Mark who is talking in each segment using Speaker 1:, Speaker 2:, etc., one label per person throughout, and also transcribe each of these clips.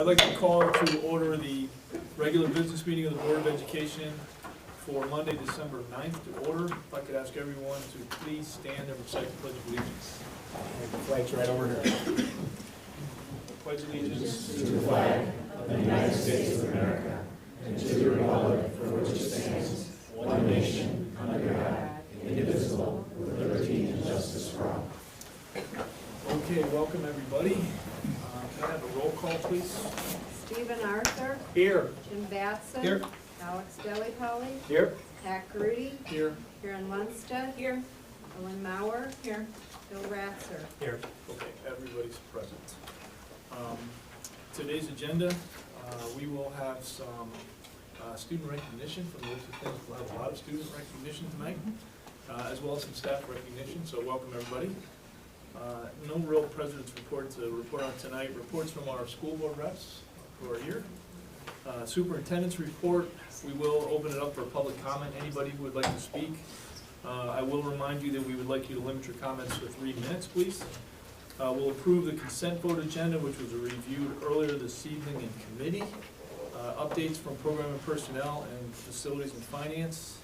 Speaker 1: I'd like to call to order the regular business meeting of the Board of Education for Monday, December 9th to order. If I could ask everyone to please stand and recite the Pledge of Allegiance.
Speaker 2: The flag's right over here.
Speaker 1: Pledge allegiance
Speaker 3: to the flag of the United States of America and to the republic for which it stands, one nation, under God, indivisible, with liberty and justice for all.
Speaker 1: Okay, welcome everybody. Can I have a roll call, please?
Speaker 4: Stephen Arthur.
Speaker 1: Here.
Speaker 4: Jim Batson.
Speaker 1: Here.
Speaker 4: Alex Delapoli.
Speaker 1: Here.
Speaker 4: Pat Grudy.
Speaker 1: Here.
Speaker 4: Karen Lundstedt. Here. Ellen Mauer. Here. Bill Ratzer.
Speaker 1: Here. Okay, everybody's present. Today's agenda, we will have some student recognition from the list of things. We'll have a lot of student recognition tonight, as well as some staff recognition, so welcome everybody. No real president's report to report on tonight. Reports from our school board reps who are here. Superintendent's report, we will open it up for public comment. Anybody who would like to speak. I will remind you that we would like you to limit your comments to 3 minutes, please. We'll approve the consent vote agenda, which was reviewed earlier this evening in committee. Updates from program and personnel and facilities and finance.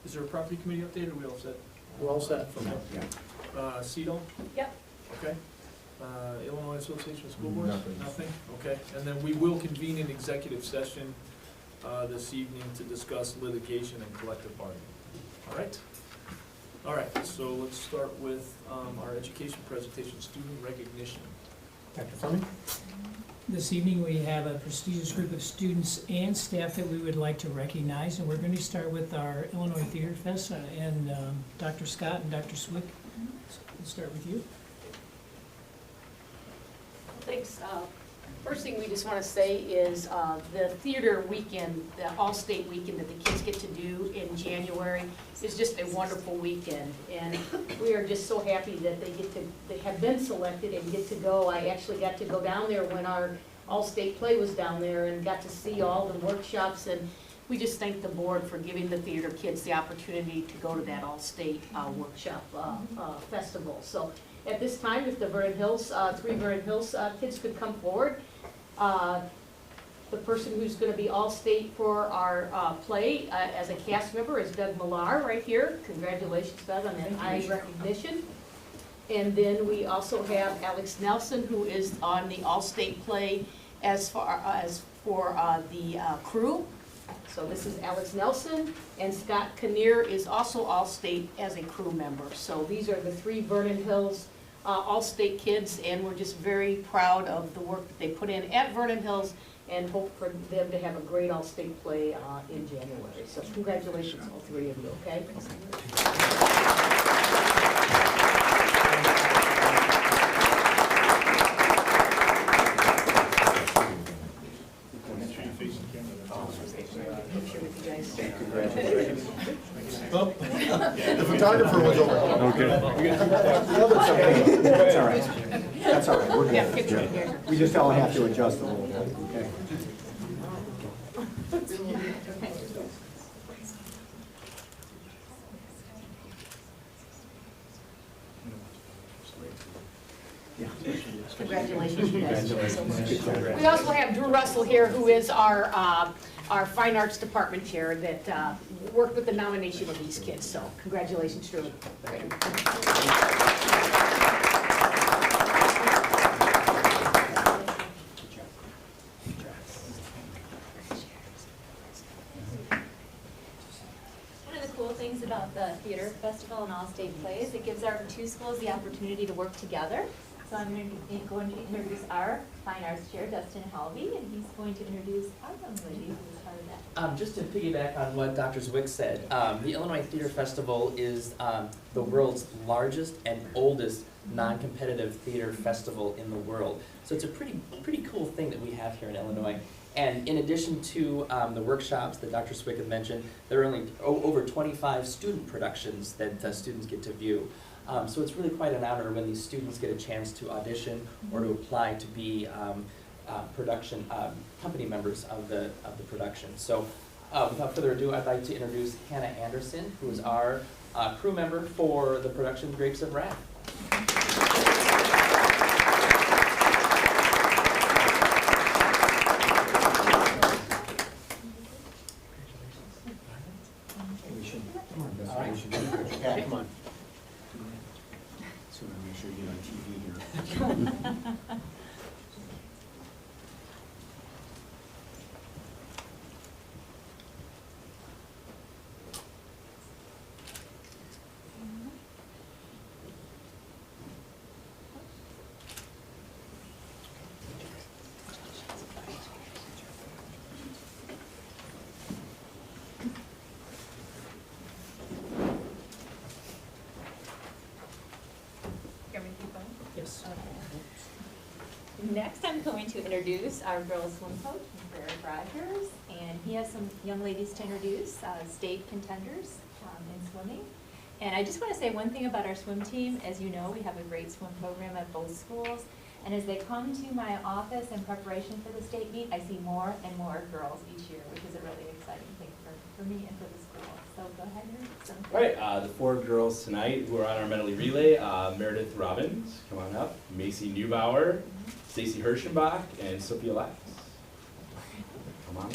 Speaker 1: Is there a property committee update, or are we all set?
Speaker 2: We're all set.
Speaker 1: Okay. CEDO?
Speaker 4: Yep.
Speaker 1: Okay. Illinois Association of School Boards?
Speaker 2: Nothing.
Speaker 1: Okay. And then we will convene an executive session this evening to discuss litigation and collective bargaining. All right? All right, so let's start with our education presentation, student recognition.
Speaker 2: Dr. Fleming?
Speaker 5: This evening, we have a prestigious group of students and staff that we would like to recognize, and we're going to start with our Illinois Theater Fest, and Dr. Scott and Dr. Swick. We'll start with you.
Speaker 6: Thanks. First thing we just want to say is the theater weekend, the all-state weekend that the kids get to do in January is just a wonderful weekend. And we are just so happy that they have been selected and get to go. I actually got to go down there when our all-state play was down there and got to see all the workshops. And we just thank the board for giving the theater kids the opportunity to go to that all-state workshop festival. So at this time, if the Vernon Hills, 3 Vernon Hills kids could come forward. The person who's going to be all-state for our play as a cast member is Doug Millar right here. Congratulations, Doug, on that eye recognition. And then we also have Alex Nelson, who is on the all-state play as far as for the crew. So this is Alex Nelson, and Scott Kinnear is also all-state as a crew member. So these are the 3 Vernon Hills all-state kids, and we're just very proud of the work that they put in at Vernon Hills and hope for them to have a great all-state play in January. So congratulations, all 3 of you, okay?
Speaker 2: Oh, the photographer was over.
Speaker 3: Okay.
Speaker 2: That's all right. That's all right, we're
Speaker 6: Yeah,
Speaker 2: good.
Speaker 6: picture in here.
Speaker 2: We just all have to adjust a little bit, okay?
Speaker 6: Congratulations, you guys. We also have Drew Russell here, who is our Fine Arts Department Chair that worked with the nomination of these kids. So congratulations, Drew.
Speaker 7: One of the cool things about the theater festival and all-state plays, it gives our 2 schools the opportunity to work together. So I'm going to introduce our Fine Arts Chair, Dustin Halvey, and he's going to introduce our young lady who is part of that.
Speaker 8: Just to piggyback on what Dr. Zwick said, the Illinois Theater Festival is the world's largest and oldest non-competitive theater festival in the world. So it's a pretty cool thing that we have here in Illinois. And in addition to the workshops that Dr. Zwick had mentioned, there are only over 25 student productions that students get to view. So it's really quite an honor when these students get a chance to audition or to apply to be production company members of the production. So without further ado, I'd like to introduce Hannah Anderson, who is our crew member for the production Grapes of Wrath.
Speaker 7: going to introduce our girls swim coach, Mr. Eric Rogers, and he has some young ladies to introduce, state contenders in swimming. And I just want to say one thing about our swim team. As you know, we have a great swim program at both schools. And as they come to my office in preparation for the state meet, I see more and more girls each year, which is a really exciting thing for me and for the school. So go ahead and introduce them.
Speaker 9: All right, the four girls tonight who are on our medley relay, Meredith Robbins, come on up, Macy Neubauer, Stacy Hirschenbach, and Sophia Lax. Come on.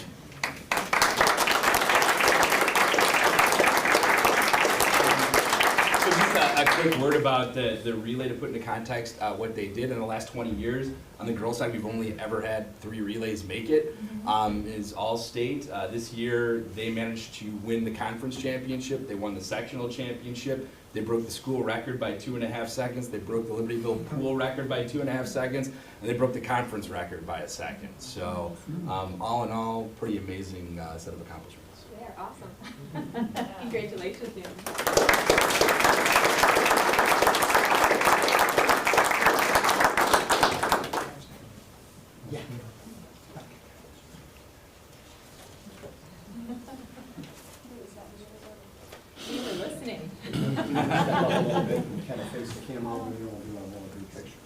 Speaker 9: So just a quick word about the relay to put into context what they did in the last 20 years. On the girls' side, we've only ever had 3 relays make it. It's all state. This year, they managed to win the conference championship. They won the sectional championship. They broke the school record by 2.5 seconds. They broke the Libertyville pool record by 2.5 seconds. And they broke the conference record by 1 second. So all in all, pretty amazing set of accomplishments.
Speaker 7: They're awesome. Congratulations, Dan. You were listening.
Speaker 2: Step up a little bit and kind of face the camera over there, we'll do a little group picture.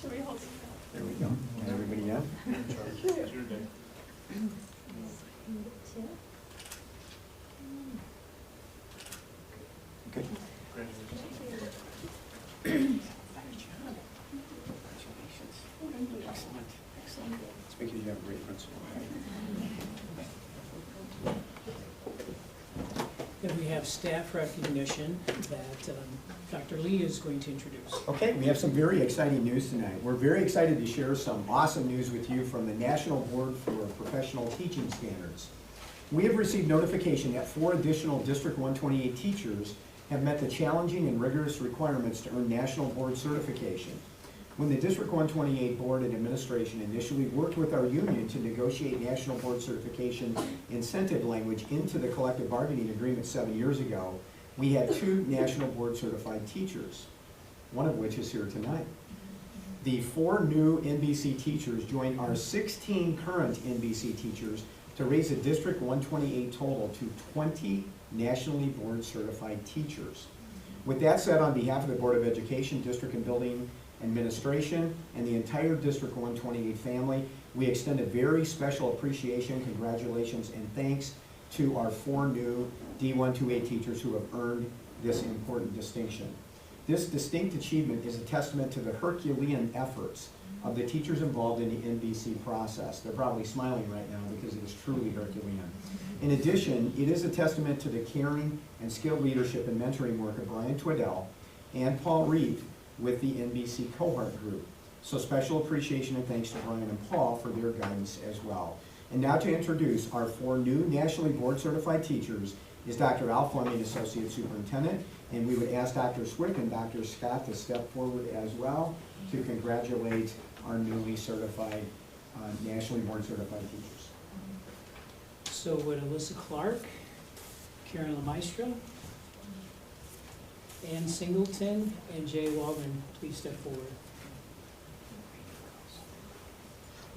Speaker 6: Should we hold it?
Speaker 2: There we go. And everybody up?
Speaker 1: It's your day.
Speaker 2: Okay. Excellent, excellent. It's because you have a great principal.
Speaker 5: Then we have staff recognition that Dr. Lee is going to introduce.
Speaker 2: Okay, we have some very exciting news tonight. We're very excited to share some awesome news with you from the National Board for Professional Teaching Standards. We have received notification that 4 additional District 128 teachers have met the challenging and rigorous requirements to earn National Board certification. When the District 128 Board and Administration initially worked with our union to negotiate National Board certification incentive language into the collective bargaining agreement 7 years ago, we had 2 National Board certified teachers, one of which is here tonight. The 4 new NBC teachers join our 16 current NBC teachers to raise the District 128 total to 20 nationally board certified teachers. With that said, on behalf of the Board of Education, District and Building Administration, and the entire District 128 family, we extend a very special appreciation, congratulations, and thanks to our 4 new D128 teachers who have earned this important distinction. This distinct achievement is a testament to the Herculean efforts of the teachers involved in the NBC process. They're probably smiling right now because it is truly Herculean. In addition, it is a testament to the caring and skilled leadership and mentoring work of Brian Twiddell and Paul Reeve with the NBC cohort group. So special appreciation and thanks to Brian and Paul for their guidance as well. And now to introduce our 4 new nationally board certified teachers is Dr. Al Fleming, Associate Superintendent, and we would ask Dr. Swick and Dr. Scott to step forward as well to congratulate our newly certified, nationally board certified teachers.
Speaker 5: So would Alyssa Clark, Karen LeMaestro, Ann Singleton, and Jay Waldron please step forward?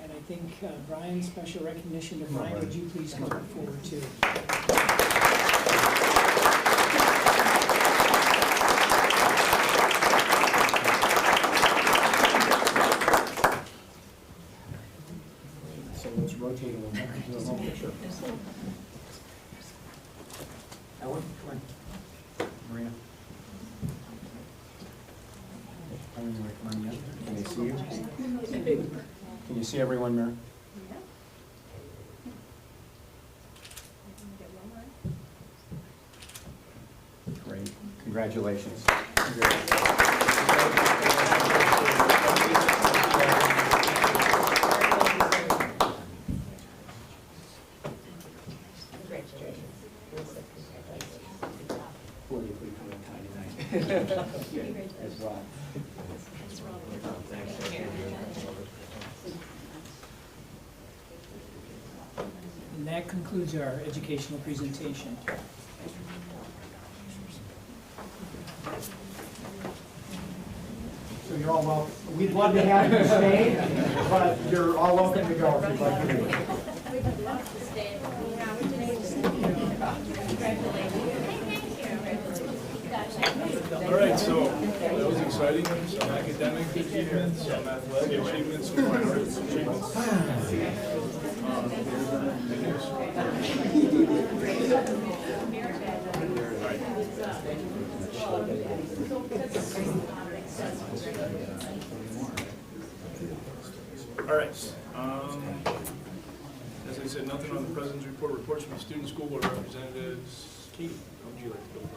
Speaker 5: And I think Brian, special recognition to Brian, would you please come forward too?
Speaker 2: So let's rotate a little bit. Do a little picture. Ellen, come on. Marina. Ellen, you want to come on in? Can they see you? Can you see everyone, Mary? Great. Congratulations. Will you please come in tonight? As well.
Speaker 5: And that concludes our educational presentation.
Speaker 2: So you're all We'd love to have you stay, but you're all welcome to go if you'd like to leave.
Speaker 1: All right, so that was exciting. Some academic achievements, some athletic achievements, some fine arts achievements. All right. As I said, nothing on the president's report. Reports from the student school board representatives. Katie, how would you like to go first?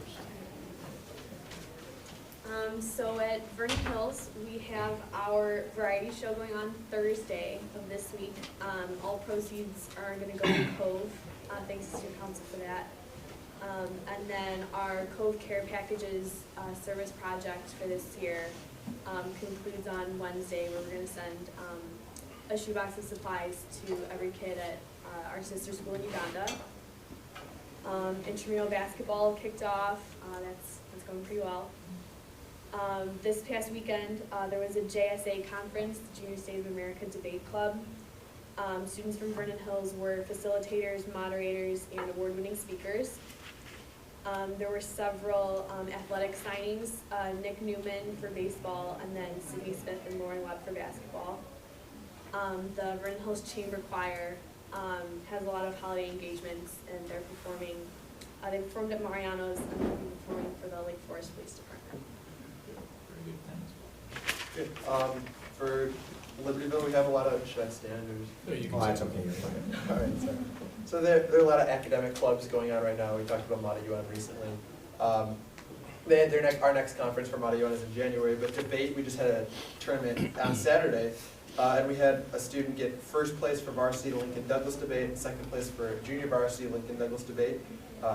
Speaker 10: So at Vernon Hills, we have our variety show going on Thursday of this week. All proceeds are going to go to Cove, thanks to student council for that. And then our Cove Care Packages service project for this year concludes on Wednesday, where we're going to send a shoebox of supplies to every kid at our sister school in Uganda. Intramural basketball kicked off. That's going pretty well. This past weekend, there was a JSA conference, the Junior State of America Debate Club. Students from Vernon Hills were facilitators, moderators, and award-winning speakers. There were several athletic signings, Nick Newman for baseball, and then Sydney Smith and Lauren Webb for basketball. The Vernon Hills Chamber Choir has a lot of holiday engagements, and they're performing. They performed at Mariano's, and they'll be performing for the Lake Forest Police Department.
Speaker 1: Very good, thanks.
Speaker 11: Good. For Libertyville, we have a lot of, should I stand or?
Speaker 1: No, you can
Speaker 2: Oh, that's
Speaker 1: say-
Speaker 2: okay, you're fine.
Speaker 11: All right, sorry. So there are a lot of academic clubs going on right now. We talked about Mata UN recently. They had our next conference for Mata UN is in January, but debate, we just had a tournament on Saturday, and we had a student get first place for varsity Lincoln Douglas debate, and second place for junior varsity Lincoln Douglas debate.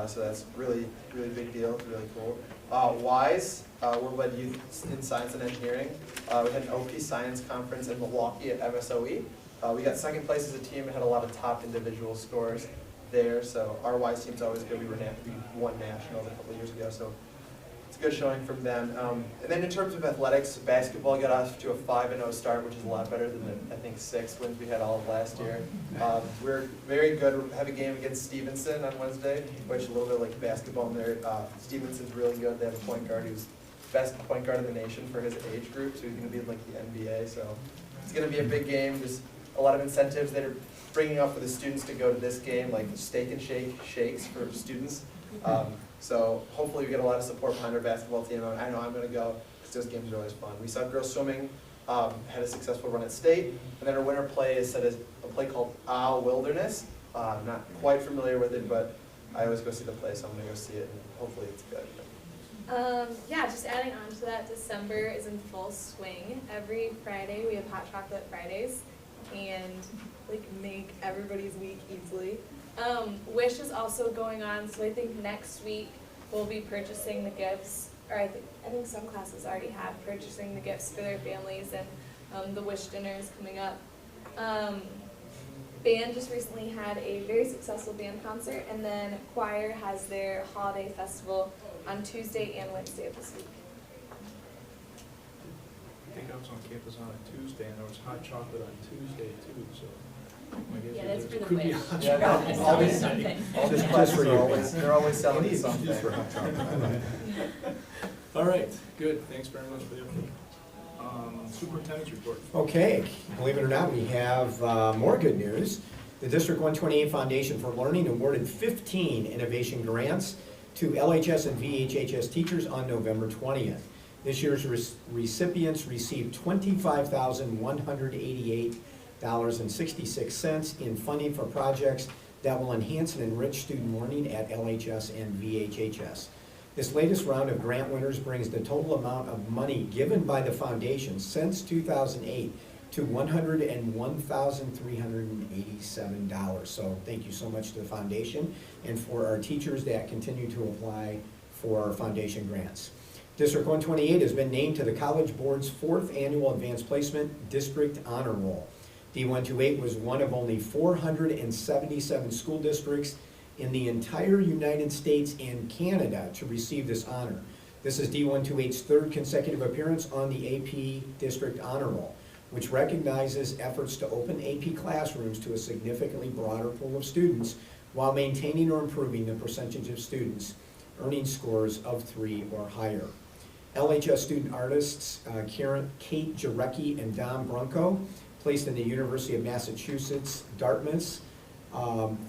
Speaker 11: So that's really big deal. It's really cool. WISE, Worldwide Youth in Science and Engineering. We had an OP Science Conference in Milwaukee at MSOE. We got second place as a team and had a lot of top individual scores there. So our WISE team's always good. We won nationals a couple of years ago, so it's a good showing from them. And then in terms of athletics, basketball got off to a 5-0 start, which is a lot better than the, I think, 6 wins we had all of last year. We're very good. We have a game against Stevenson on Wednesday, which is a little bit like basketball in there. Stevenson's really good. They have a point guard who's best point guard in the nation for his age group, so he's going to be in like the NBA. So it's going to be a big game. There's a lot of incentives that are bringing up for the students to go to this game, like steak and shakes for students. So hopefully we get a lot of support behind our basketball team. I know I'm going to go because those games are always fun. We saw girls swimming, had a successful run at state, and then our winter play is set as a play called Owl Wilderness. I'm not quite familiar with it, but I always go see the play, so I'm going to go see it, and hopefully it's good.
Speaker 12: Yeah, just adding on to that, December is in full swing. Every Friday we have Hot Chocolate Fridays and like make everybody's week easily. Wish is also going on, so I think next week we'll be purchasing the gifts, or I think some classes already have purchasing the gifts for their families, and the Wish dinner is coming up. Band just recently had a very successful band concert, and then choir has their holiday festival on Tuesday and Wednesday of this week.
Speaker 1: I think I was on campus on a Tuesday, and there was hot chocolate on Tuesday too, so. I guess
Speaker 7: Yeah, that's for the
Speaker 1: could be
Speaker 7: Wish.
Speaker 1: hot
Speaker 11: Yeah,
Speaker 1: chocolate.
Speaker 11: no, all these,
Speaker 7: Something.
Speaker 11: all these
Speaker 2: Just
Speaker 11: classes
Speaker 2: for
Speaker 11: are
Speaker 2: you.
Speaker 11: always, they're always selling something.
Speaker 1: All right, good, thanks very much for the update. Superintendent's report.
Speaker 2: Okay, believe it or not, we have more good news. The District 128 Foundation for Learning awarded 15 innovation grants to LHS and VHHS teachers on November 20th. This year's recipients received $25,188.66 in funding for projects that will enhance and enrich student learning at LHS and VHHS. This latest round of grant winners brings the total amount of money given by the foundation since 2008 to $101,387. So thank you so much to the foundation and for our teachers that continue to apply for our foundation grants. District 128 has been named to the College Board's 4th Annual Advanced Placement District Honor Roll. D128 was one of only 477 school districts in the entire United States and Canada to receive this honor. This is D128's third consecutive appearance on the AP District Honor Roll, which recognizes efforts to open AP classrooms to a significantly broader pool of students while maintaining or improving the percentage of students earning scores of 3 or higher. LHS student artists Kate Jarecki and Dom Brunko placed in the University of Massachusetts Dartmouth's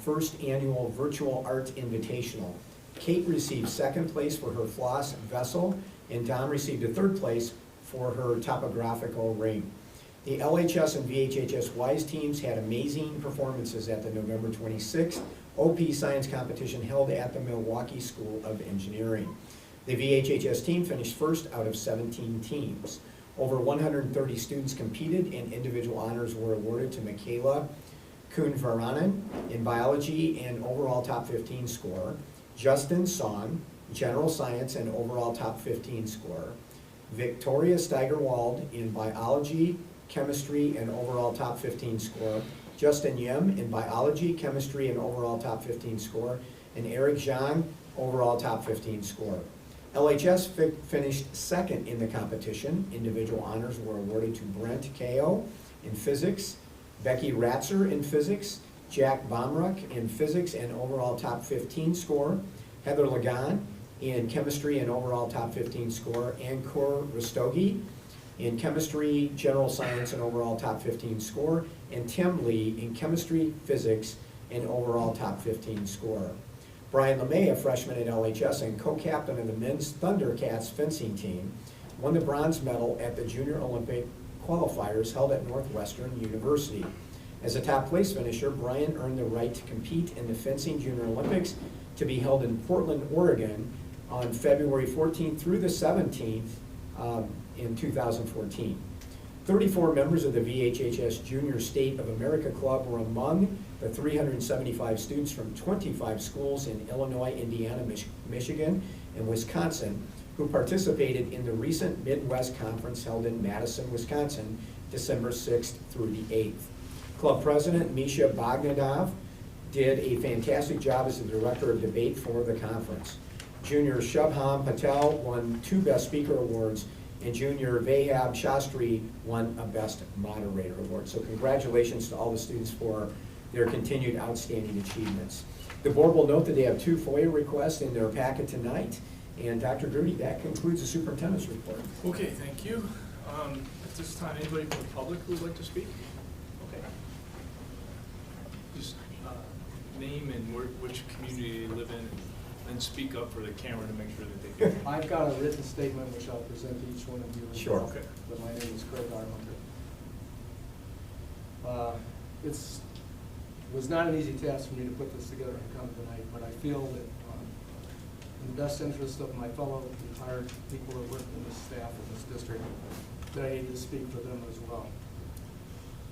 Speaker 2: first annual Virtual Art Invitational. Kate received second place for her floss vessel, and Dom received a third place for her topographical ring. The LHS and VHHS WISE teams had amazing performances at the November 26th OP Science Competition held at the Milwaukee School of Engineering. The VHHS team finished first out of 17 teams. Over 130 students competed, and individual honors were awarded to Michaela Kuhn-Varanen in biology and overall top 15 score, Justin Song, general science and overall top 15 score, Victoria Steigerwald in biology, chemistry and overall top 15 score, Justin Yim in biology, chemistry and overall top 15 score, and Eric Zhang, overall top 15 score. LHS finished second in the competition. Individual honors were awarded to Brent Kao in physics, Becky Ratzer in physics, Jack Bomruck in physics and overall top 15 score, Heather Lagan in chemistry and overall top 15 score, Ankur Rastogi in chemistry, general science and overall top 15 score, and Tim Lee in chemistry, physics, and overall top 15 score. Brian LeMay, a freshman at LHS and co-captain of the men's Thundercats fencing team, won the bronze medal at the Junior Olympic qualifiers held at Northwestern University. As a top place finisher, Brian earned the right to compete in the Fencing Junior Olympics to be held in Portland, Oregon on February 14th through the 17th in 2014. 34 members of the VHHS Junior State of America Club were among the 375 students from 25 schools in Illinois, Indiana, Michigan, and Wisconsin who participated in the recent Midwest Conference held in Madison, Wisconsin, December 6th through the 8th. Club President Misha Bogdanov did a fantastic job as the director of debate for the conference. Junior Shubham Patel won 2 Best Speaker Awards, and Junior Vahab Shastri won a Best Moderator Award. So congratulations to all the students for their continued outstanding achievements. The board will note that they have 2 FOIA requests in their packet tonight. And Dr. Grudy, that concludes the superintendent's report.
Speaker 1: Okay, thank you. At this time, anybody from the public who would like to speak? Okay. Just name and which community you live in, and speak up for the camera to make sure that they can.
Speaker 13: I've got a written statement which I'll present to each one of you.
Speaker 2: Sure.
Speaker 1: Okay.
Speaker 13: But my name is Craig Armenter. It was not an easy task for me to put this together and come tonight, but I feel that in the best interest of my fellow retired people that work in this staff in this district, that I need to speak for them as well.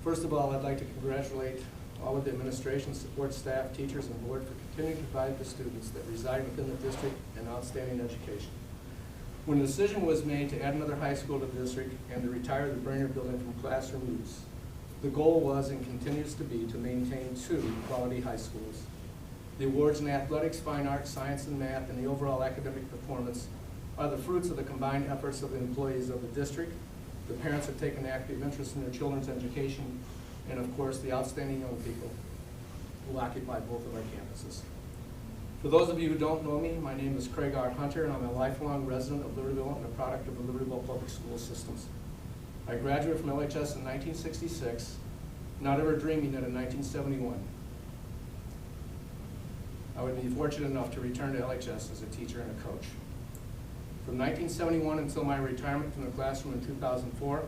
Speaker 13: First of all, I'd like to congratulate all of the administration, support staff, teachers, and board for continuing to provide the students that reside within the district an outstanding education. When the decision was made to add another high school to the district and to retire the Brainerd building from classroom use, the goal was and continues to be to maintain 2 quality high schools. The awards in athletics, fine arts, science, and math, and the overall academic performance are the fruits of the combined efforts of the employees of the district. The parents have taken active interest in their children's education, and of course, the outstanding young people who occupy both of our campuses. For those of you who don't know me, my name is Craig R. Hunter, and I'm a lifelong resident of Libertyville and a product of the Libertyville Public School Systems. I graduated from LHS in 1966, not ever dreaming that in 1971, I would be fortunate enough to return to LHS as a teacher and a coach. From 1971 until my retirement from the classroom in 2004,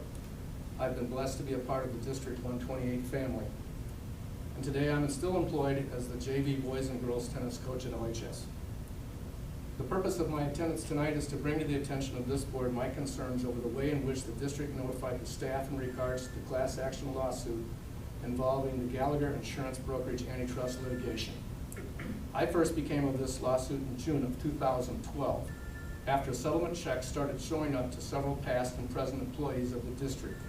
Speaker 13: I've been blessed to be a part of the District 128 family. And today I'm still employed as the JV boys and girls tennis coach at LHS. The purpose of my attendance tonight is to bring to the attention of this board my concerns over the way in which the district notified the staff in regards to the class action lawsuit involving the Gallagher Insurance Brokerage antitrust litigation. I first became aware of this lawsuit in June of 2012, after settlement checks started showing up to several past and present employees of the district.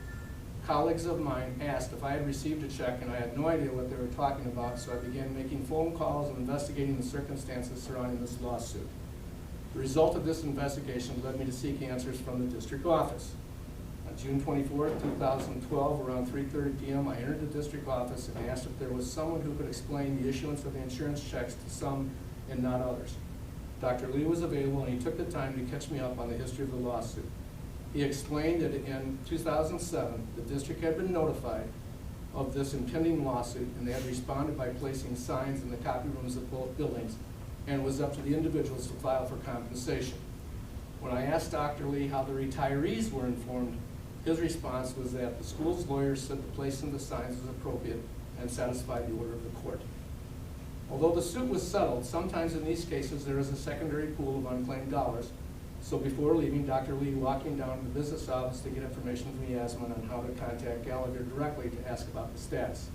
Speaker 13: Colleagues of mine asked if I had received a check, and I had no idea what they were talking about, so I began making phone calls and investigating the circumstances surrounding this lawsuit. The result of this investigation led me to seek answers from the district office. On June 24, 2012, around 3:30 p.m., I entered the district office and asked if there was someone who could explain the issuance of the insurance checks to some and not others. Dr. Lee was available and he took the time to catch me up on the history of the lawsuit. He explained that in 2007, the district had been notified of this impending lawsuit and they had responded by placing signs in the copy rooms of both buildings, and it was up to the individuals to file for compensation. When I asked Dr. Lee how the retirees were informed, his response was that the school's lawyers said the placing the signs was appropriate and satisfied the order of the court. Although the suit was settled, sometimes in these cases there is a secondary pool of unclaimed dollars. So before leaving, Dr. Lee walked me down to the business office to get information from Yasmin on how to contact Gallagher directly to ask about the status.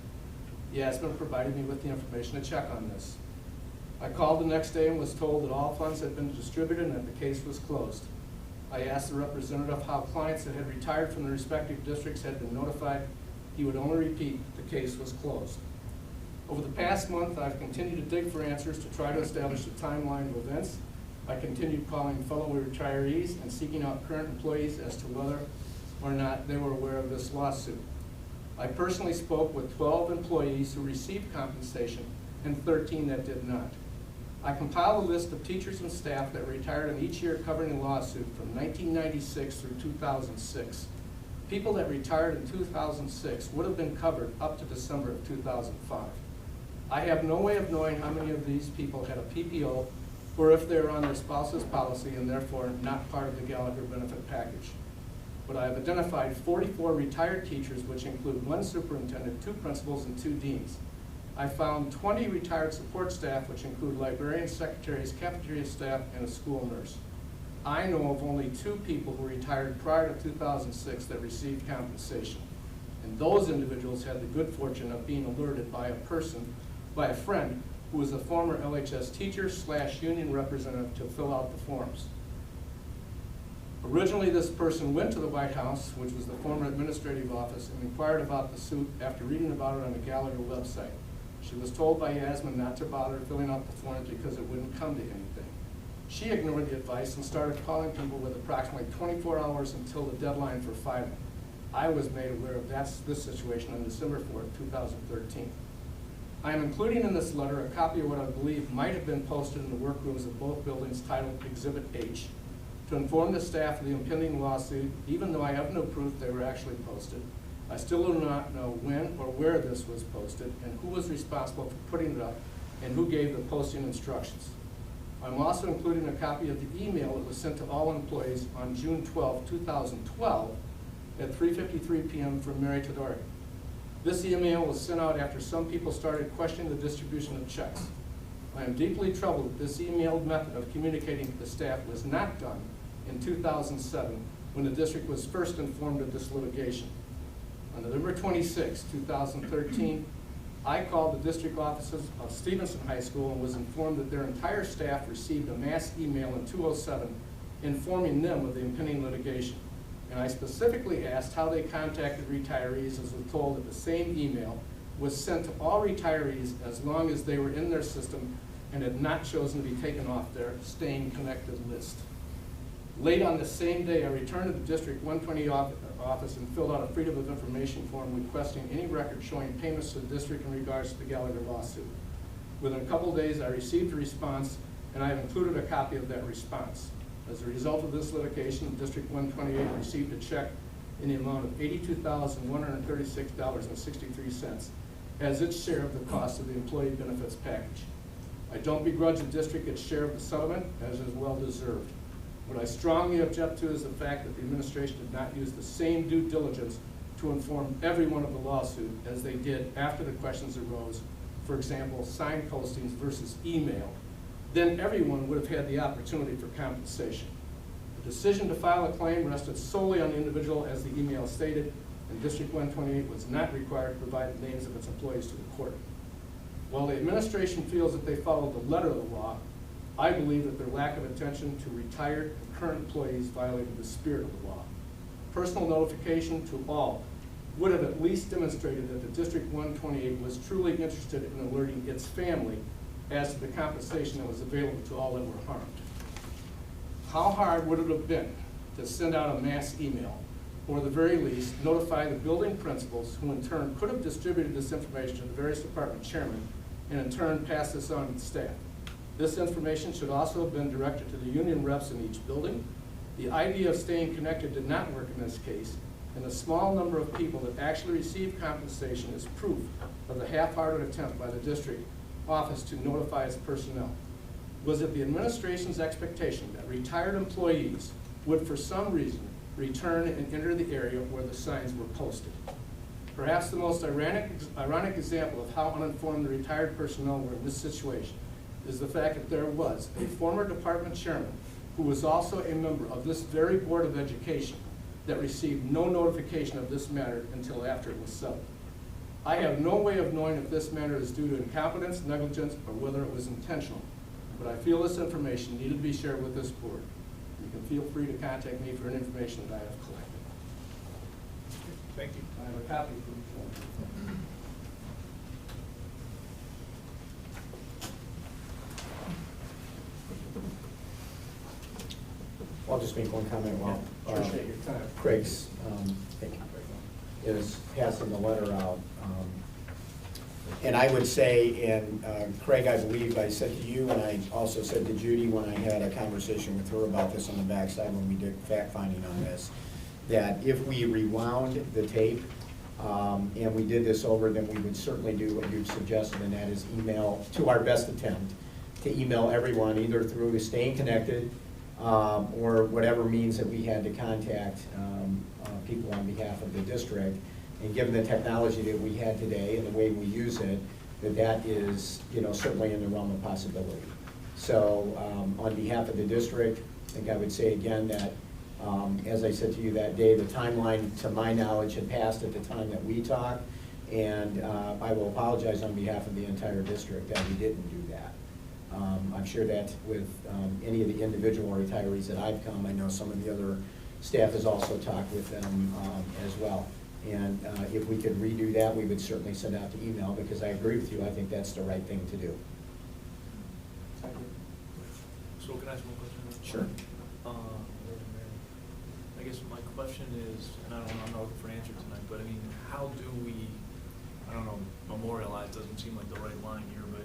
Speaker 13: Yasmin provided me with the information to check on this. I called the next day and was told that all funds had been distributed and that the case was closed. I asked the representative how clients that had retired from the respective districts had been notified. He would only repeat the case was closed. Over the past month, I've continued to dig for answers to try to establish a timeline of events. I continued calling fellow retirees and seeking out current employees as to whether or not they were aware of this lawsuit. I personally spoke with 12 employees who received compensation and 13 that did not. I compiled a list of teachers and staff that retired in each year covering the lawsuit from 1996 through 2006. People that retired in 2006 would have been covered up to December of 2005. I have no way of knowing how many of these people had a PPO or if they're on their spouse's policy and therefore not part of the Gallagher benefit package. But I have identified 44 retired teachers, which include 1 superintendent, 2 principals, and 2 deans. I found 20 retired support staff, which include librarians, secretaries, cafeteria staff, and a school nurse. I know of only 2 people who retired prior to 2006 that received compensation. And those individuals had the good fortune of being alerted by a friend who was a former LHS teacher / union representative to fill out the forms. Originally, this person went to the White House, which was the former administrative office, and inquired about the suit after reading about it on the Gallagher website. She was told by Yasmin not to bother filling out the forms because it wouldn't come to anything. She ignored the advice and started calling people with approximately 24 hours until the deadline for filing. I was made aware of this situation on December 4th, 2013. I am including in this letter a copy of what I believe might have been posted in the workrooms of both buildings titled Exhibit H to inform the staff of the impending lawsuit. Even though I have no proof they were actually posted, I still do not know when or where this was posted and who was responsible for putting it up and who gave the posting instructions. I'm also including a copy of the email that was sent to all employees on June 12, 2012 at 3:53 p.m. from Mary Todori. This email was sent out after some people started questioning the distribution of checks. I am deeply troubled that this emailed method of communicating to the staff was not done in 2007 when the district was first informed of this litigation. On November 26, 2013, I called the district offices of Stevenson High School and was informed that their entire staff received a mass email in 2007 informing them of the impending litigation. And I specifically asked how they contacted retirees, as was told that the same email was sent to all retirees as long as they were in their system and had not chosen to be taken off their staying connected list. Late on the same day, I returned to the District 128 office and filled out a Freedom of Information form requesting any record showing payments to the district in regards to the Gallagher lawsuit. Within a couple of days, I received a response, and I have included a copy of that response. As a result of this litigation, District 128 received a check in the amount of $82,136.63 as its share of the cost of the employee benefits package. I don't begrudge the district its share of the settlement, as is well deserved. What I strongly object to is the fact that the administration did not use the same due diligence to inform everyone of the lawsuit as they did after the questions arose. For example, sign postings versus email. Then everyone would have had the opportunity for compensation. The decision to file a claim rested solely on the individual, as the email stated, and District 128 was not required to provide the names of its employees to the court. While the administration feels that they followed the letter of the law, I believe that their lack of attention to retired and current employees violated the spirit of the law. Personal notification to all would have at least demonstrated that the District 128 was truly interested in alerting its family as to the compensation that was available to all that were harmed. how hard would it have been to send out a mass email, or at the very least, notify the building principals, who in turn could have distributed this information to the various department chairmen, and in turn pass this on to the staff? This information should also have been directed to the union reps in each building. The idea of staying connected did not work in this case, and the small number of people that actually received compensation is proof of the half-hearted attempt by the district office to notify its personnel. Was it the administration's expectation that retired employees would, for some reason, return and enter the area where the signs were posted? Perhaps the most ironic example of how uninformed the retired personnel were in this situation is the fact that there was a former department chairman who was also a member of this very Board of Education that received no notification of this matter until after it was settled. I have no way of knowing if this matter is due to incompetence, negligence, or whether it was intentional, but I feel this information needed to be shared with this board. You can feel free to contact me for any information that I have collected.
Speaker 1: Thank you.
Speaker 13: I have a copy for you.
Speaker 2: I'll just make one comment while
Speaker 13: Appreciate your time.
Speaker 2: Craig's is passing the letter out. And I would say, and Craig, I believe I said to you, and I also said to Judy when I had a conversation with her about this on the backside when we did fact-finding on this, that if we rewound the tape and we did this over, then we would certainly do what you've suggested, and that is email, to our best attempt, to email everyone either through Staying Connected or whatever means that we had to contact people on behalf of the district. And given the technology that we had today and the way we use it, that is, certainly in the realm of possibility. So on behalf of the district, I think I would say again that, as I said to you that day, the timeline, to my knowledge, had passed at the time that we talked, and I will apologize on behalf of the entire district that we didn't do that. I'm sure that with any of the individual retirees that I've come, I know some of the other staff has also talked with them as well. And if we could redo that, we would certainly send out the email, because I agree with you, I think that's the right thing to do.
Speaker 1: So can I ask one question?
Speaker 2: Sure.
Speaker 1: I guess my question is, and I'm not looking for an answer tonight, but I mean, how do we, I don't know, memorialize doesn't seem like the right line here, but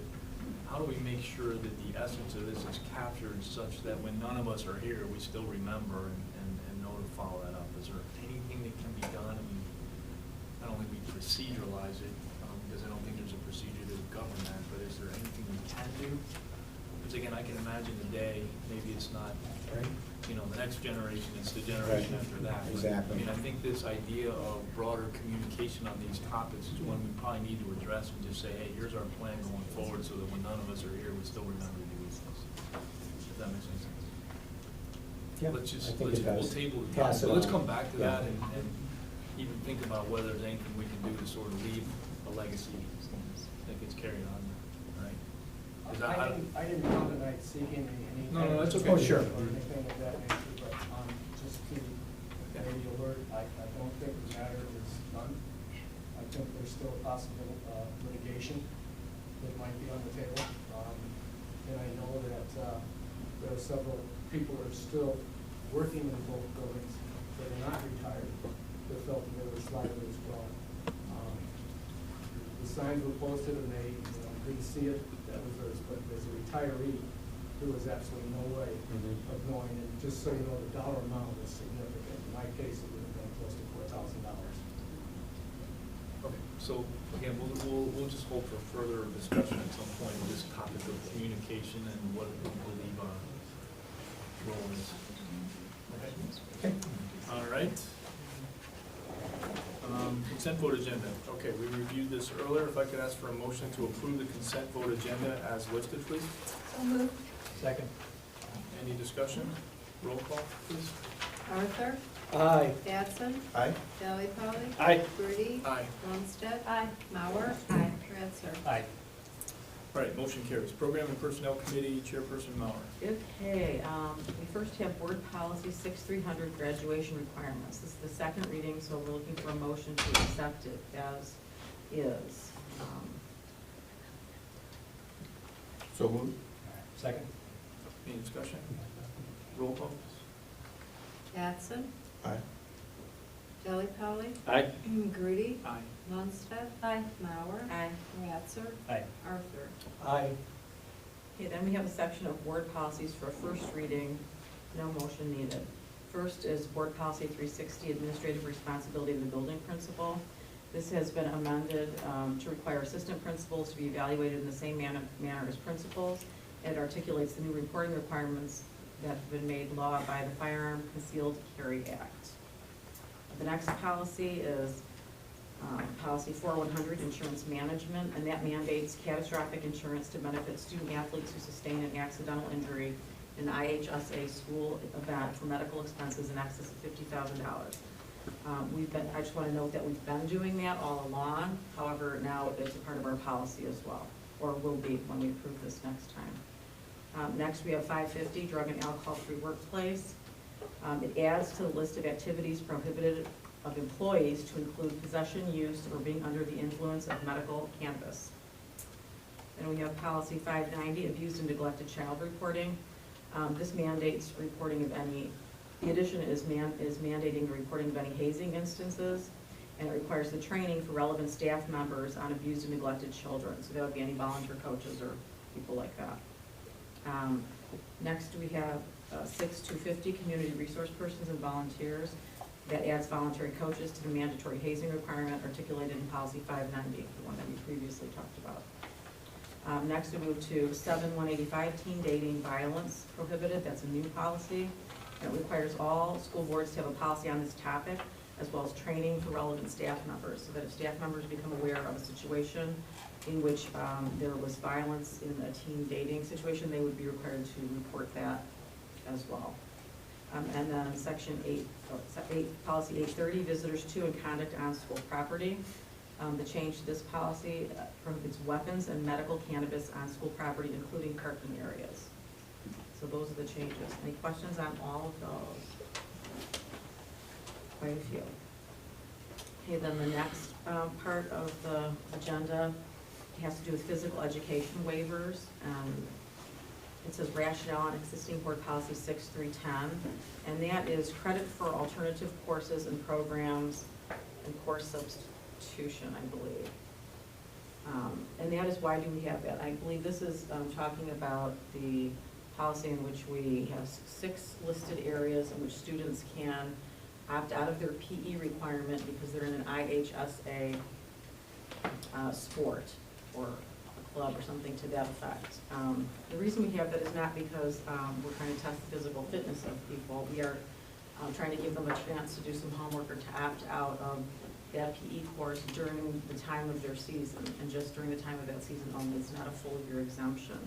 Speaker 1: how do we make sure that the essence of this is captured such that when none of us are here, we still remember and know to follow that up? Is there anything that can be done? I mean, I don't think we proceduralize it, because I don't think there's a procedure to govern that, but is there anything we can do? Because again, I can imagine the day, maybe it's not, the next generation, it's the generation after that.
Speaker 2: Exactly.
Speaker 1: I mean, I think this idea of broader communication on these topics is one we probably need to address and just say, hey, here's our plan going forward, so that when none of us are here, we still remember to do these things. If that makes any sense.
Speaker 2: Yeah,
Speaker 1: Let's just,
Speaker 2: I think it
Speaker 1: we'll
Speaker 2: does.
Speaker 1: table it.
Speaker 2: Pass it
Speaker 1: Let's
Speaker 2: on.
Speaker 1: come back to
Speaker 2: Yeah.
Speaker 1: that and even think about whether there's anything we can do to sort of leave a legacy that gets carried on, right? Is that how-
Speaker 13: I didn't come tonight seeking any.
Speaker 1: No, that's okay.
Speaker 2: Oh, sure.
Speaker 13: Or anything of that nature, but just to maybe alert, I don't think the matter is done. I think there's still a possible litigation that might be on the table. And I know that there are several people that are still working in both buildings that are not retired, that felt that they were slighted as well. The signs were posted and they couldn't see it. That was theirs, but as a retiree, there was absolutely no way of knowing. And just so you know, the dollar amount was significant. In my case, it would have been close to $4,000.
Speaker 1: Okay, so again, we'll just hope for further discussion at some point of this topic of communication and what we believe our role is. Okay. All right. Consent vote agenda. Okay, we reviewed this earlier. If I could ask for a motion to approve the consent vote agenda as listed, please.
Speaker 4: So moved.
Speaker 5: Second.
Speaker 1: Any discussion? Roll call, please.
Speaker 4: Arthur?
Speaker 5: Aye.
Speaker 4: Batson?
Speaker 2: Aye.
Speaker 4: Delli Polly?
Speaker 5: Aye.
Speaker 4: Grudy?
Speaker 1: Aye.
Speaker 4: Lundstedt? Aye. Mauer? Aye. Ratzer?
Speaker 5: Aye.
Speaker 1: All right, motion carries. Program and Personnel Committee, Chairperson Mauer.
Speaker 14: Okay, we first have Board Policy 6300, graduation requirements. This is the second reading, so we're looking for a motion to accept it as is.
Speaker 2: So moved.
Speaker 5: Second.
Speaker 1: Any discussion? Roll call.
Speaker 4: Batson.
Speaker 3: Aye.
Speaker 4: Jelly Polly.
Speaker 1: Aye.
Speaker 4: Grudy.
Speaker 1: Aye.
Speaker 4: Lundstedt.
Speaker 7: Aye.
Speaker 4: Mauer.
Speaker 14: Aye.
Speaker 4: Ratzer.
Speaker 1: Aye.
Speaker 4: Arthur.
Speaker 13: Aye.
Speaker 14: Okay, then we have a section of board policies for a first reading, no motion needed. First is Board Policy 360, Administrative Responsibility of the Building Principal. This has been amended to require assistant principals to be evaluated in the same manner as principals. It articulates the new reporting requirements that have been made law by the Firearm Concealed Carry Act. The next policy is Policy 4100, Insurance Management, and that mandates catastrophic insurance to benefit student athletes who sustain an accidental injury in an IHSA school event for medical expenses in excess of $50,000. I just want to note that we've been doing that all along. However, now it's a part of our policy as well, or will be when we approve this next time. Next, we have 550, Drug and Alcohol-Free Workplace. It adds to the list of activities prohibited of employees to include possession, use, or being under the influence of medical cannabis. Then we have Policy 590, Abused and Neglected Child Reporting. This mandates reporting of any, the addition is mandating the reporting of any hazing instances, and it requires the training for relevant staff members on abused and neglected children. So that would be any volunteer coaches or people like that. Next, we have 6250, Community Resource Persons and Volunteers. That adds voluntary coaches to the mandatory hazing requirement articulated in Policy 590, the one that we previously talked about. Next, we move to 7185, Teen Dating Violence Prohibited. That's a new policy. It requires all school boards to have a policy on this topic, as well as training for relevant staff members, so that if staff members become aware of a situation in which there was violence in a teen dating situation, they would be required to report that as well. And then Section 8, Policy 830, Visitors to and Conduct on School Property. The change to this policy prohibits weapons and medical cannabis on school property, including parking areas. So those are the changes. Any questions on all of those? Quite a few. Okay, then the next part of the agenda has to do with physical education waivers. It says rationale on existing board policy 6310, and that is credit for alternative courses and programs and course substitution, I believe. And that is, why do we have that? I believe this is talking about the policy in which we have 6 listed areas in which students can opt out of their PE requirement because they're in an IHSA sport or a club or something to that effect. The reason we have that is not because we're trying to test the physical fitness of people. We are trying to give them a chance to do some homework or to opt out of that PE course during the time of their season, and just during the time of that season only. It's not a full year exemption.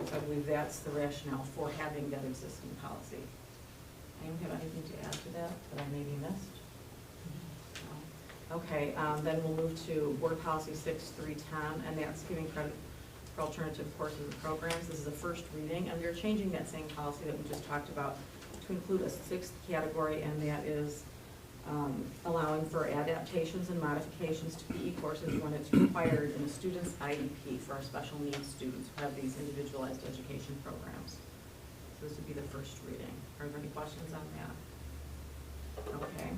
Speaker 14: So I believe that's the rationale for having that existing policy. Anyone have anything to add to that I maybe missed? Okay, then we'll move to Board Policy 6310, and that's giving credit for alternative courses and programs. This is a first reading, and we're changing that same policy that we just talked about to include a 6th category, and that is allowing for adaptations and modifications to PE courses when it's required in a student's IEP for our special needs students who have these individualized education programs. So this would be the first reading. Are there any questions on that? Okay.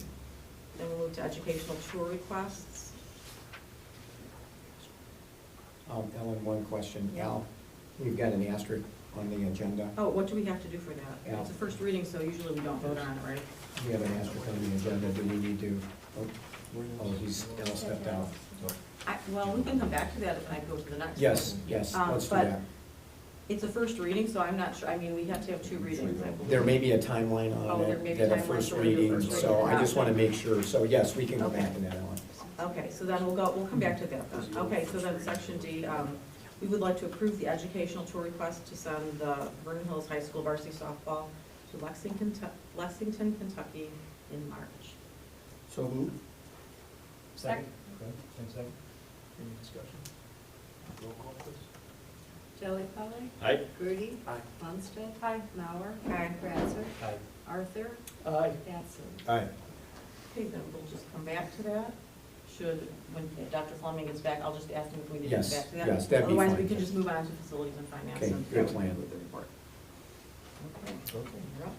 Speaker 14: Then we'll move to educational tour requests.
Speaker 2: Ellen, one question. Al, we've got an asterisk on the agenda.
Speaker 14: Oh, what do we have to do for that?
Speaker 2: Yeah.
Speaker 14: It's a first reading, so usually we don't vote on it, right?
Speaker 2: We have an asterisk on the agenda. Do we need to? Oh, Al stepped out.
Speaker 14: Well, we can come back to that if I go to the next one.
Speaker 2: Yes, yes, let's do that.
Speaker 14: It's a first reading, so I'm not sure, I mean, we have to have 2 readings, I believe.
Speaker 2: There may be a timeline on
Speaker 14: there may
Speaker 2: it,
Speaker 14: be
Speaker 2: that a
Speaker 14: timeline
Speaker 2: first
Speaker 14: for when we do
Speaker 2: reading,
Speaker 14: first
Speaker 2: so
Speaker 14: reading.
Speaker 2: I just want to make sure. So yes, we can go back to that, Ellen.
Speaker 14: Okay, so then we'll come back to that then. Okay, so then Section D, we would like to approve the educational tour request to send the Vernon Hills High School varsity softball to Lexington, Kentucky in March.
Speaker 2: So moved.
Speaker 1: Second. Okay, second. Any discussion? Roll call, please.
Speaker 4: Jelly Polly.
Speaker 1: Aye.
Speaker 4: Grudy.
Speaker 1: Aye.
Speaker 4: Lundstedt.
Speaker 7: Aye.
Speaker 4: Mauer.
Speaker 14: Aye.
Speaker 4: Ratzer.
Speaker 1: Aye.
Speaker 4: Arthur.
Speaker 1: Aye.
Speaker 4: Batson.
Speaker 2: Aye.
Speaker 14: Okay, then we'll just come back to that. When Dr. Fleming gets back, I'll just ask him if we need to
Speaker 2: Yes,
Speaker 14: get back to that.
Speaker 2: yes, that'd be
Speaker 14: Otherwise,
Speaker 2: fine.
Speaker 14: we can just move on to facilities and finance.
Speaker 2: Okay,
Speaker 14: and
Speaker 2: good plan.
Speaker 14: with the report. Okay,
Speaker 3: Okay.
Speaker 14: you're up.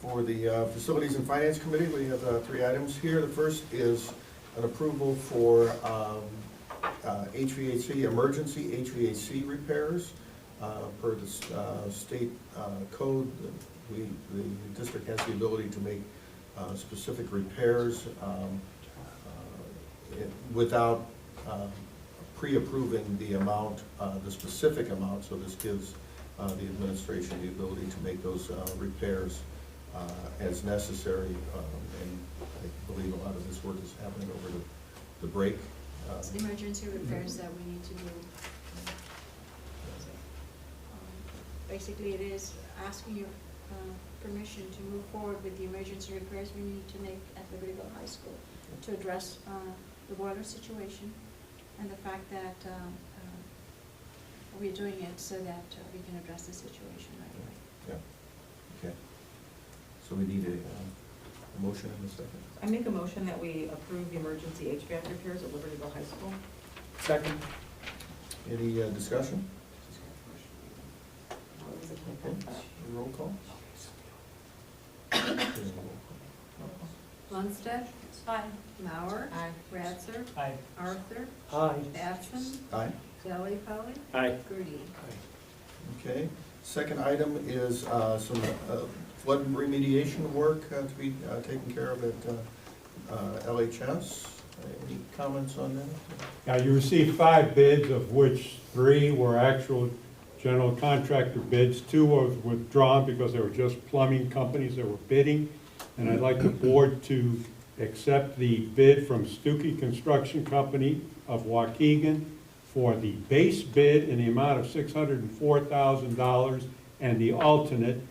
Speaker 3: For the Facilities and Finance Committee, we have 3 items here. The first is an approval for HVAC, emergency HVAC repairs. Per the state code, the district has the ability to make specific repairs without pre-approving the amount, the specific amount, so this gives the administration the ability to make those repairs as necessary, and I believe a lot of this work is happening over the break.
Speaker 4: It's the emergency repairs that we need to do. Basically, it is asking your permission to move forward with the emergency repairs we need to make at Libertyville High School to address the water situation and the fact that we're doing it so that we can address the situation right away.
Speaker 3: Yeah, okay. So we need a motion in a second.
Speaker 14: I make a motion that we approve the emergency HVAC repairs at Libertyville High School.
Speaker 13: Second.
Speaker 3: Any discussion? Okay, roll call.
Speaker 4: Lundstedt. Aye. Mauer.
Speaker 14: Aye.
Speaker 4: Ratzer.
Speaker 13: Aye.
Speaker 4: Arthur.
Speaker 13: Aye.
Speaker 4: Batson.
Speaker 3: Aye.
Speaker 4: Delli Polly.
Speaker 13: Aye.
Speaker 4: Grudy.
Speaker 3: Okay, second item is some flood remediation work to be taken care of at LHS. Any comments on that?
Speaker 15: Yeah, you received 5 bids, of which 3 were actual general contractor bids. 2 were withdrawn because they were just plumbing companies that were bidding. And I'd like the board to accept the bid from Stuckey Construction Company of Waukegan for the base bid in the amount of $604,000 and the alternate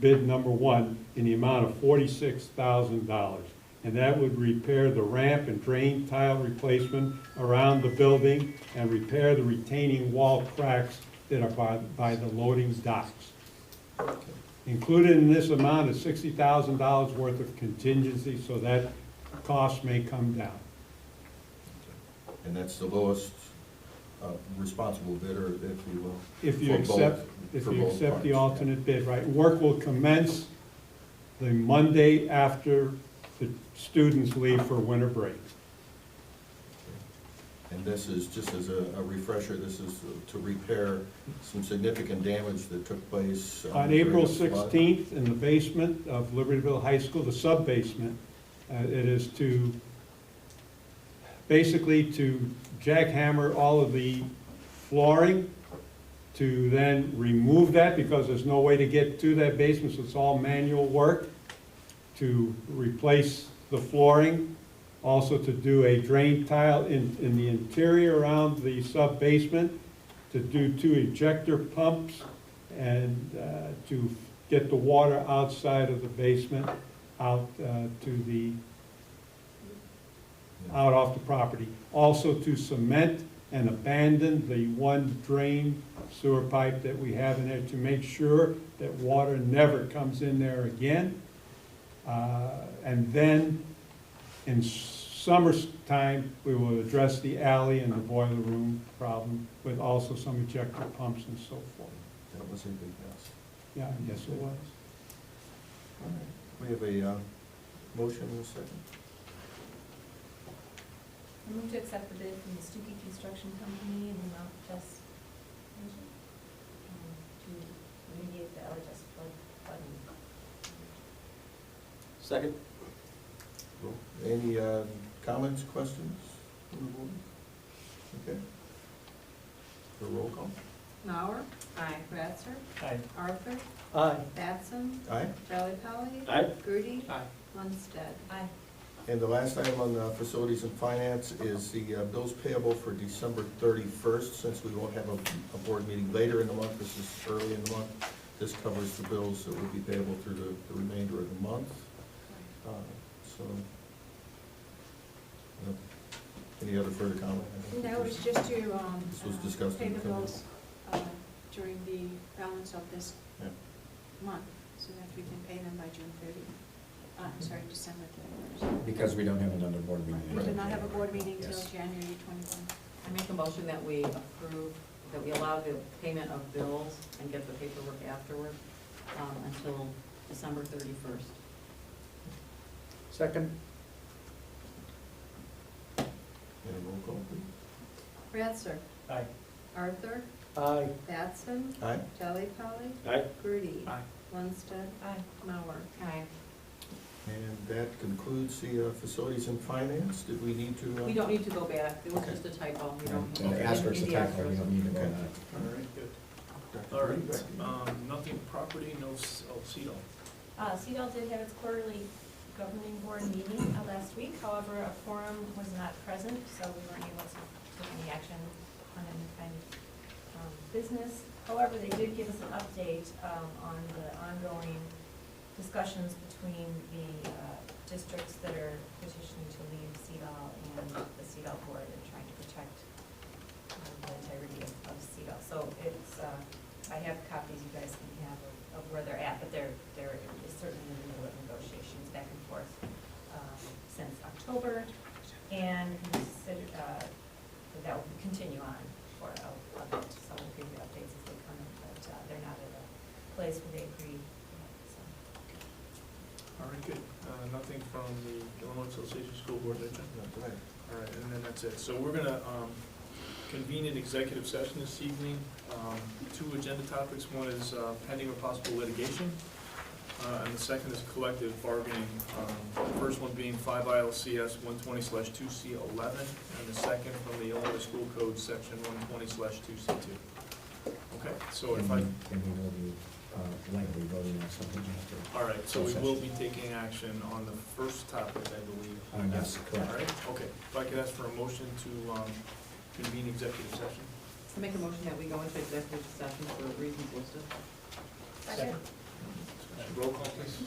Speaker 15: bid number 1 in the amount of $46,000. And that would repair the ramp and drain tile replacement around the building and repair the retaining wall cracks that are by the loading docks. Included in this amount is $60,000 worth of contingency, so that cost may come down.
Speaker 3: And that's the lowest responsible bidder, if you will.
Speaker 15: If you
Speaker 3: for
Speaker 15: accept,
Speaker 3: both-
Speaker 15: if
Speaker 3: for
Speaker 15: you
Speaker 3: both
Speaker 15: accept the
Speaker 3: parts,
Speaker 15: alternate bid, right? Work will commence the Monday after the students leave for winter break.
Speaker 3: And this is, just as a refresher, this is to repair some significant damage that took place.
Speaker 15: On
Speaker 3: during
Speaker 15: April
Speaker 3: the flood.
Speaker 15: 16th, in the basement of Libertyville High School, the sub-basement, it is to, basically to jackhammer all of the flooring, to then remove that because there's no way to get to that basement, so it's all manual work, to replace the flooring, also to do a drain tile in the interior around the sub-basement, to do 2 ejector pumps, and to get the water outside of the basement, out to the, out off the property. Also to cement and abandon the 1 drain sewer pipe that we have in there to make sure that water never comes in there again. And then in summertime, we will address the alley and the boiler room problem with also some ejector pumps and so forth.
Speaker 3: That was a big mess.
Speaker 15: Yeah, I guess it was.
Speaker 3: All right. We have a motion in a second.
Speaker 16: I move to accept the bid from the Stuckey Construction Company in the amount just to remediate the LHS flooding.
Speaker 13: Second.
Speaker 3: Any comments, questions from the board? Okay. The roll call.
Speaker 4: Mauer.
Speaker 14: Aye.
Speaker 4: Ratzer.
Speaker 13: Aye.
Speaker 4: Arthur.
Speaker 13: Aye.
Speaker 4: Batson.
Speaker 3: Aye.
Speaker 4: Delli Polly.
Speaker 13: Aye.
Speaker 4: Grudy.
Speaker 13: Aye.
Speaker 4: Lundstedt.
Speaker 16: Aye.
Speaker 3: And the last item on Facilities and Finance is the bills payable for December 31st. Since we won't have a board meeting later in the month, this is early in the month. This covers the bills that will be payable through the remainder of the month. So, any other further comment?
Speaker 4: That was just to
Speaker 3: This was discussed
Speaker 4: pay
Speaker 3: in
Speaker 4: the
Speaker 3: the committee.
Speaker 4: bills during the balance of this
Speaker 3: Yeah.
Speaker 4: month, so that we can pay them by June 30th. Sorry, December 31st.
Speaker 17: Because we don't have another board meeting.
Speaker 4: We do not have a board meeting till
Speaker 17: Yes.
Speaker 4: January 21.
Speaker 14: I make a motion that we approve, that we allow the payment of bills and get the paperwork afterward. until December 31st.
Speaker 13: Second?
Speaker 3: And a roll call, please.
Speaker 4: Ratzer.
Speaker 13: Aye.
Speaker 4: Arthur.
Speaker 13: Aye.
Speaker 4: Batson.
Speaker 3: Aye.
Speaker 4: Delli Polly.
Speaker 13: Aye.
Speaker 4: Grudy.
Speaker 1: Aye.
Speaker 4: Lundstedt. Mauer.
Speaker 14: Aye.
Speaker 3: And that concludes the facilities and finance. Did we need to?
Speaker 14: We don't need to go back, it was
Speaker 3: Okay.
Speaker 14: just a typo, we don't.
Speaker 2: And the asterisk, the typo, we don't need to vote on it.
Speaker 1: All right, good.
Speaker 3: Dr.
Speaker 1: All
Speaker 3: Grudy,
Speaker 1: right,
Speaker 3: back to you.
Speaker 1: nothing property, no CEDO.
Speaker 16: CEDAW did have its quarterly governing board meeting last week. However, a quorum was not present, so we weren't able to take any action on any kind of business. However, they did give us an update on the ongoing discussions between the districts that are petitioning to leave CEDAW and the CEDAW board and trying to protect the integrity of CEDAW. So it's, I have copies you guys can have of where they're at, but they're certainly in the middle of negotiations back and forth since October, and consider, that will continue on for a bit. So we'll give you updates as they come in, but they're not at a place where they agree yet, so.
Speaker 1: All right, good. Nothing from the Illinois Association of School Boards, right, Jen?
Speaker 3: Not tonight.
Speaker 1: All right, and then that's it. So we're gonna convene an executive session this evening. Two agenda topics. One is pending or possible litigation, and the second is collective bargaining. The first one being 5 ILCS 120/2C11, and the second from the Illinois School Code Section 120/2C2. Okay, so if I,
Speaker 2: And we will be likely voting on something after.
Speaker 1: all right, so we will be taking action on the first topic, I believe.
Speaker 2: Yes, correct.
Speaker 1: All right, okay. If I could ask for a motion to convene executive session.
Speaker 14: I make a motion that we go into executive session for reasons listed.
Speaker 16: Second.
Speaker 1: Roll call, please.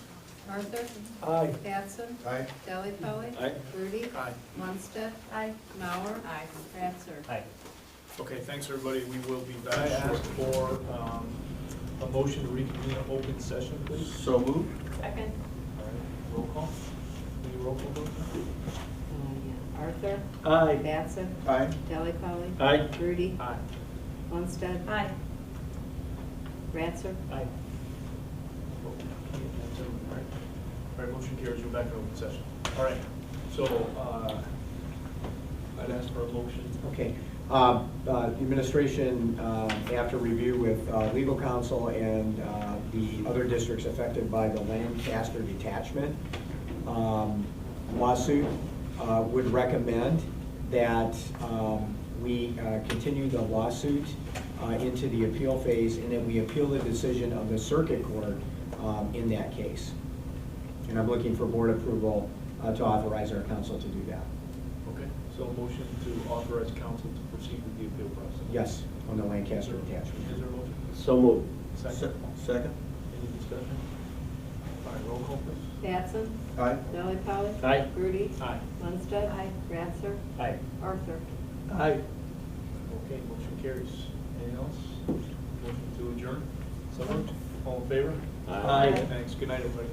Speaker 4: Arthur.
Speaker 13: Aye.
Speaker 4: Batson.
Speaker 3: Aye.
Speaker 4: Delli Polly.
Speaker 13: Aye.
Speaker 4: Grudy.
Speaker 1: Aye.
Speaker 4: Lundstedt. Mauer.
Speaker 14: Aye.
Speaker 4: Ratzer.
Speaker 13: Aye.
Speaker 1: Okay, thanks, everybody. We will be back. I ask for a motion to reconvene an open session, please.
Speaker 3: So moved.
Speaker 16: Second.
Speaker 1: All right, roll call. Any roll call vote?
Speaker 4: Arthur.
Speaker 13: Aye.
Speaker 4: Batson.
Speaker 3: Aye.
Speaker 4: Delli Polly.
Speaker 13: Aye.
Speaker 4: Grudy.
Speaker 1: Aye.
Speaker 4: Lundstedt.
Speaker 16: Aye.
Speaker 4: Ratzer.
Speaker 13: Aye.
Speaker 1: All right, motion carries. We're back in open session. All right, so I'd ask for a motion.
Speaker 2: Okay. Administration, after review with legal counsel and the other districts affected by the Lancaster detachment lawsuit, would recommend that we continue the lawsuit into the appeal phase, and that we appeal the decision of the circuit court in that case. And I'm looking for board approval to authorize our counsel to do that.
Speaker 1: Okay, so a motion to authorize council to proceed with the appeal process.
Speaker 2: Yes, on the Lancaster detachment.
Speaker 1: Is there a motion?
Speaker 13: So moved.
Speaker 1: Second?
Speaker 3: Second.
Speaker 1: Any discussion? All right, roll call, please.
Speaker 4: Batson.
Speaker 3: Aye.
Speaker 4: Delli Polly.
Speaker 13: Aye.
Speaker 4: Grudy.
Speaker 1: Aye.
Speaker 4: Lundstedt. Ratzer.
Speaker 13: Aye.
Speaker 4: Arthur.
Speaker 13: Aye.
Speaker 1: Okay, motion carries. Anything else? Motion to adjourn? So moved. All in favor?
Speaker 13: Aye.
Speaker 1: Thanks. Good night, everybody.